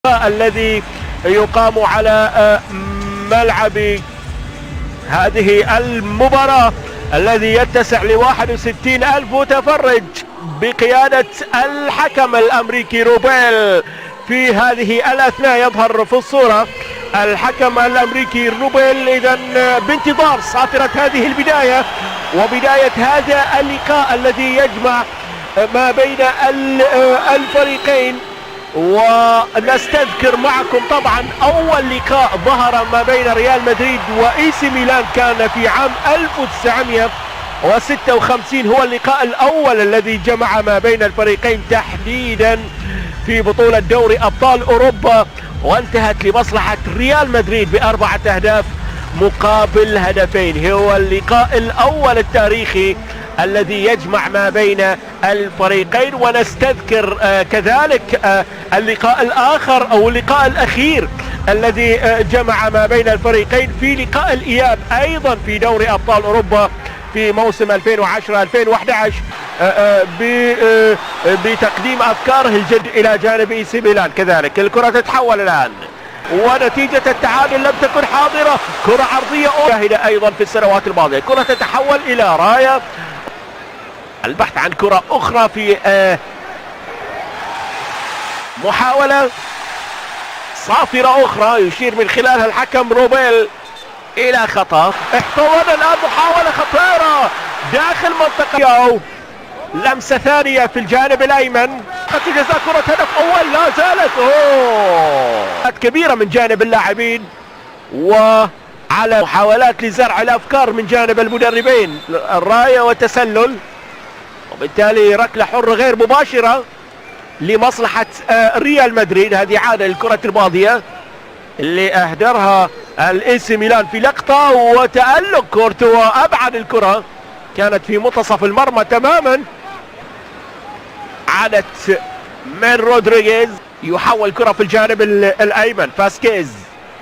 الذي يقام على ملعب هذه المباراة الذي يتسع ل61,000 متفرج بقيادة الحكم الأمريكي روبيل. في هذه الأثناء يظهر في الصورة الحكم الأمريكي روبيل. إذن بانتظار صافرة هذه البداية وبداية هذا اللقاء الذي يجمع ما بين الفريقين. ونستذكر معكم طبعا اول لقاء ظهر ما بين ريال مدريد واي سي ميلان كان في عام 1956. هو اللقاء الاول الذي جمع ما بين الفريقين تحديدا في بطولة دوري ابطال اوروبا، وانتهت لمصلحة ريال مدريد ب4 اهداف مقابل هدفين. هو اللقاء الاول التاريخي الذي يجمع ما بين الفريقين. ونستذكر كذلك اللقاء الآخر أو اللقاء الأخير الذي جمع ما بين الفريقين في لقاء الإياب أيضا في دوري أبطال أوروبا في موسم 2010-2011 بتقديم أفكاره الجد إلى جانب اي سي ميلان. كذلك الكرة تتحول الآن ونتيجة التعادل لم تكن حاضرة. كرة عرضية شاهدة أيضا في السنوات الماضية. كرة تتحول إلى راية. البحث عن كرة أخرى في محاولة صافرة أخرى يشير من خلالها الحكم روبيل إلى خطأ. احتضن الآن محاولة خطيرة داخل منطقة. لمسة ثانية في الجانب الأيمن. خط جزاء، كرة هدف أول لا زالت كبيرة من جانب اللاعبين وعلى محاولات لزرع الأفكار من جانب المدربين. الراية وتسلل، وبالتالي ركلة حرة غير مباشرة لمصلحة ريال مدريد. هذه عادة للكرة الماضية اللي اهدرها الاي سي ميلان في لقطة وتألق كورتوا. ابعد الكرة كانت في منتصف المرمى تماما. عادت من رودريغيز يحول كرة في الجانب الايمن. فاسكيز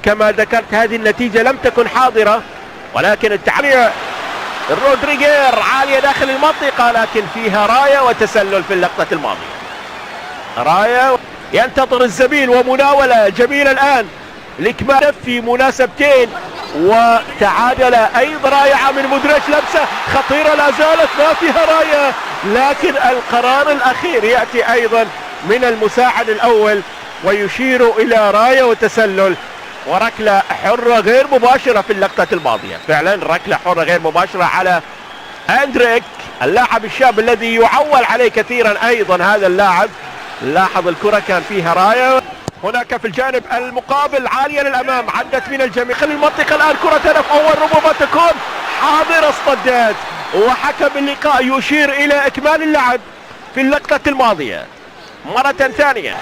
كما ذكرت هذه النتيجة لم تكن حاضرة، ولكن التعبير رودريغير عالية داخل المنطقة لكن فيها راية وتسلل في اللقطة الماضية. راية ينتظر الزميل ومناولة جميلة الآن لإكمال في مناسبتين وتعادل. أيضا رائعة من مودريتش، لمسة خطيرة لا زالت ما فيها راية، لكن القرار الأخير يأتي أيضا من المساعد الأول ويشير إلى راية وتسلل وركلة حرة غير مباشرة في اللقطة الماضية. فعلا ركلة حرة غير مباشرة على أندريك اللاعب الشاب الذي يعول عليه كثيرا. أيضا هذا اللاعب لاحظ الكرة كان فيها راية. هناك في الجانب المقابل عالية للأمام، عدت من الجميع خلال المنطقة الآن. كرة هدف أول ربما تكون حاضرة، اصطدت وحكم اللقاء يشير إلى إكمال اللعب في اللقطة الماضية مرة ثانية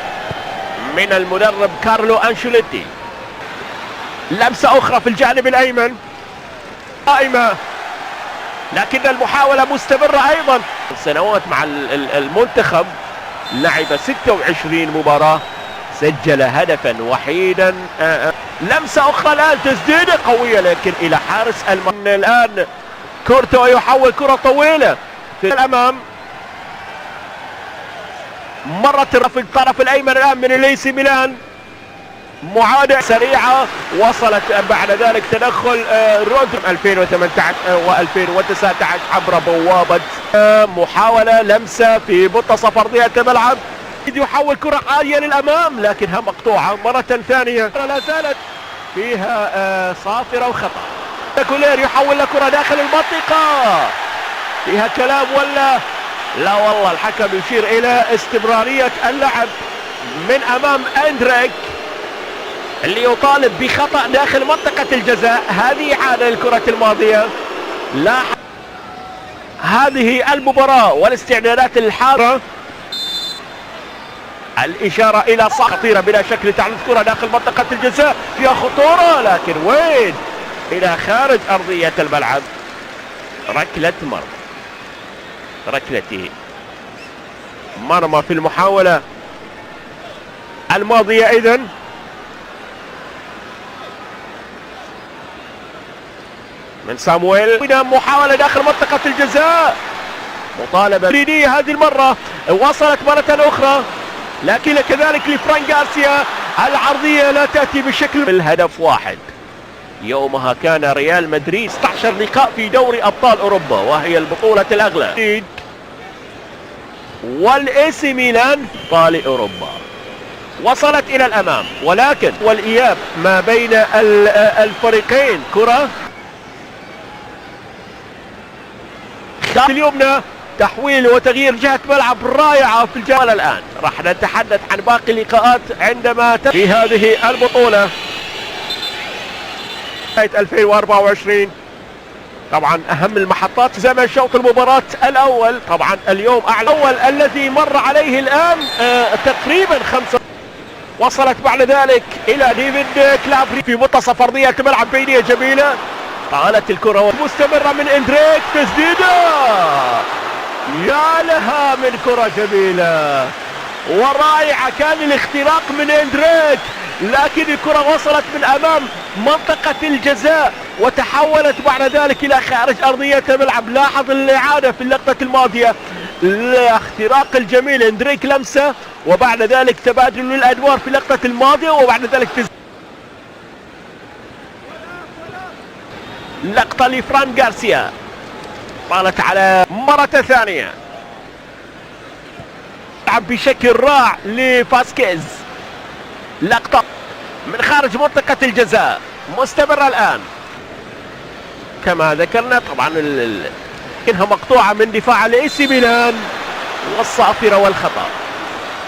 من المدرب كارلو أنشيلوتي. لمسة أخرى في الجانب الأيمن قائمة، لكن المحاولة مستمرة أيضا. سنوات مع المنتخب لعب 26 مباراة، سجل هدفا وحيدا. لمسة أخرى الآن، تسديدة قوية لكن إلى حارس الآن كورتوا يحول كرة طويلة في الأمام. مرت في الطرف الأيمن الآن من الاي سي ميلان. معادة سريعة وصلت بعد ذلك تدخل رودريغيز 2018 و2019 عبر بوابة. محاولة لمسة في منتصف أرضية الملعب، يحول كرة عالية للأمام لكنها مقطوعة مرة ثانية. لا زالت فيها صافرة وخطأ. كولير يحول كرة داخل المنطقة، فيها كلام ولا لا؟ والله الحكم يشير إلى استمرارية اللعب من أمام أندريك اللي يطالب بخطأ داخل منطقة الجزاء. هذه عادة الكرة الماضية. لا، هذه المباراة والاستعدادات الحارة. الإشارة إلى خطيرة بلا شك لتعنت كرة داخل منطقة الجزاء، فيها خطورة لكن وين؟ إلى خارج أرضية الملعب. ركلة مرمى، ركلة مرمى في المحاولة الماضية. إذن من سامويل، محاولة داخل منطقة الجزاء، مطالبة هذه المرة وصلت مرة أخرى لكن كذلك لفران غارسيا العرضية لا تأتي بشكل الهدف واحد. يومها كان ريال مدريد 16 لقاء في دوري أبطال أوروبا وهي البطولة الأغلى، والإي سي ميلان طال أوروبا وصلت إلى الأمام، ولكن والإياب ما بين الفريقين كرة اليمنى، تحويل وتغيير جهة ملعب رائعة في الجولة. الآن راح نتحدث عن باقي اللقاءات عندما في هذه البطولة 2024. طبعا اهم المحطات زمن شوط المباراة الاول. طبعا اليوم الاول الذي مر عليه الان تقريبا 5. وصلت بعد ذلك الى ديفيد كلافري في منتصف ارضية الملعب، بينية جميلة، طالت الكرة مستمرة من اندريك، تسديدة، يا لها من كرة جميلة ورائعة، كان الاختراق من اندريك، لكن الكرة وصلت من امام منطقة الجزاء وتحولت بعد ذلك الى خارج ارضية الملعب. لاحظ الاعادة في اللقطة الماضية، الاختراق الجميل، اندريك لمسة وبعد ذلك تبادل الادوار في اللقطة الماضية، وبعد ذلك لقطة لفران غارسيا، طالت على مرة ثانية، لعب بشكل رائع لفاسكيز، لقطة من خارج منطقة الجزاء مستمرة الآن كما ذكرنا. طبعا كانها مقطوعة من دفاع الإي سي ميلان، والصافرة والخطأ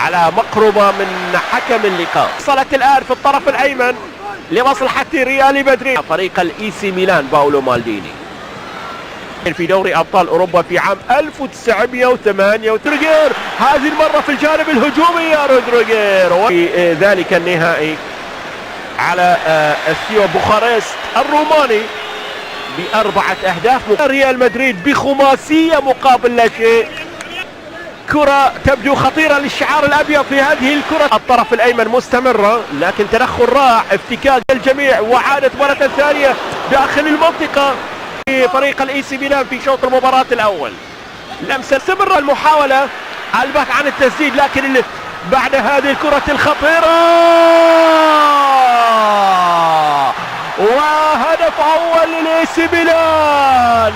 على مقربة من حكم اللقاء. وصلت الآن في الطرف الأيمن لمصلحة ريال مدريد فريق الإي سي ميلان باولو مالديني في دوري أبطال أوروبا في عام 1908. رودريغير هذه المرة في الجانب الهجومي يا رودريغير، وفي ذلك النهائي على ستيو بوخارست الروماني ب4 أهداف. ريال مدريد بخماسية مقابل لا شيء. كرة تبدو خطيرة للشعار الأبيض في هذه الكرة، الطرف الأيمن مستمرة لكن تدخل رائع، افتكاك الجميع، وعادت مرة ثانية داخل المنطقة في فريق الإي سي ميلان في شوط المباراة الأول. لمسة استمر المحاولة البحث عن التسديد، لكن بعد هذه الكرة الخطيرة وهدف أول للإي سي ميلان،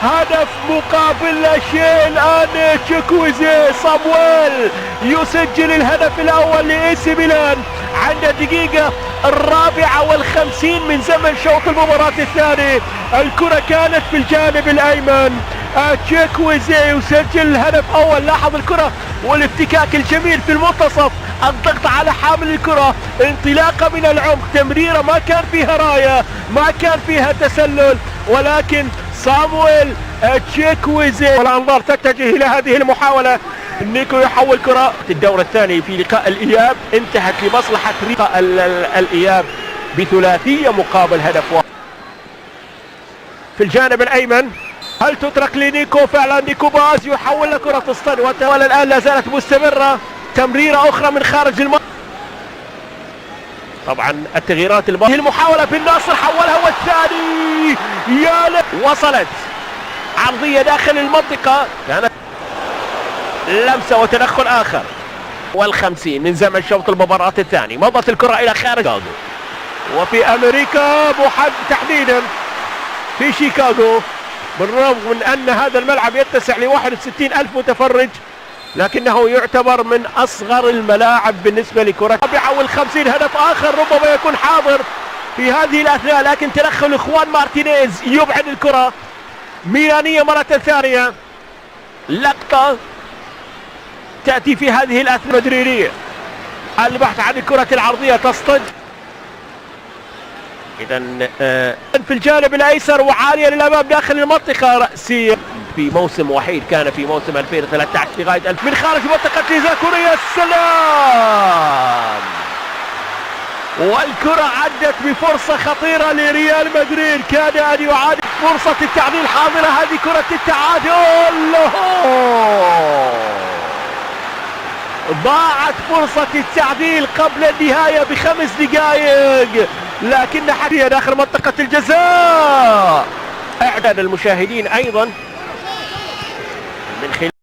هدف مقابل لا شيء. الآن تشيكويزي صامويل يسجل الهدف الأول لإي سي ميلان عند الدقيقة 54 من زمن شوط المباراة الثاني. الكرة كانت في الجانب الأيمن، تشيكويزي يسجل الهدف الأول. لاحظ الكرة والافتكاك الجميل في المنتصف، الضغط على حامل الكرة، انطلاقة من العمق، تمريرة ما كان فيها راية، ما كان فيها تسلل، ولكن صامويل تشيكويزي والأنظار تتجه إلى هذه المحاولة. نيكو يحول كرة. الدور الثاني في لقاء الإياب انتهت لمصلحة لقاء الإياب بثلاثية مقابل هدف واحد. في الجانب الأيمن هل تترك لنيكو؟ فعلا نيكو باز يحول كرة تصطاد، والآن لا زالت مستمرة، تمريرة أخرى من خارج المنطقة. طبعا التغييرات المحاولة في الناصر حولها، والثاني وصلت عرضية داخل المنطقة، كانت لمسة وتدخل آخر. وال50 من زمن شوط المباراة الثاني، مضت الكرة إلى خارج شيكاغو، وفي أمريكا تحديدا في شيكاغو، بالرغم من أن هذا الملعب يتسع ل61 ألف متفرج، لكنه يعتبر من أصغر الملاعب بالنسبة لكرة. 54 هدف آخر ربما يكون حاضر في هذه الأثناء، لكن تدخل إخوان مارتينيز يبعد الكرة. ميلانية مرة ثانية، لقطة تأتي في هذه الأثناء مدريدية، البحث عن الكرة العرضية تصطد. إذا في الجانب الأيسر وعالية للأمام داخل المنطقة، رأسية في موسم وحيد كان في موسم 2013 لغاية من خارج منطقة جزاء كوريا. السلام، والكرة عدت بفرصة خطيرة لريال مدريد، كاد أن يعاد فرصة التعديل حاضرة، هذه كرة التعادل، ضاعت فرصة التعديل قبل النهاية ب5 دقائق، لكن حتى داخل منطقة الجزاء. اعداد المشاهدين ايضا من خلال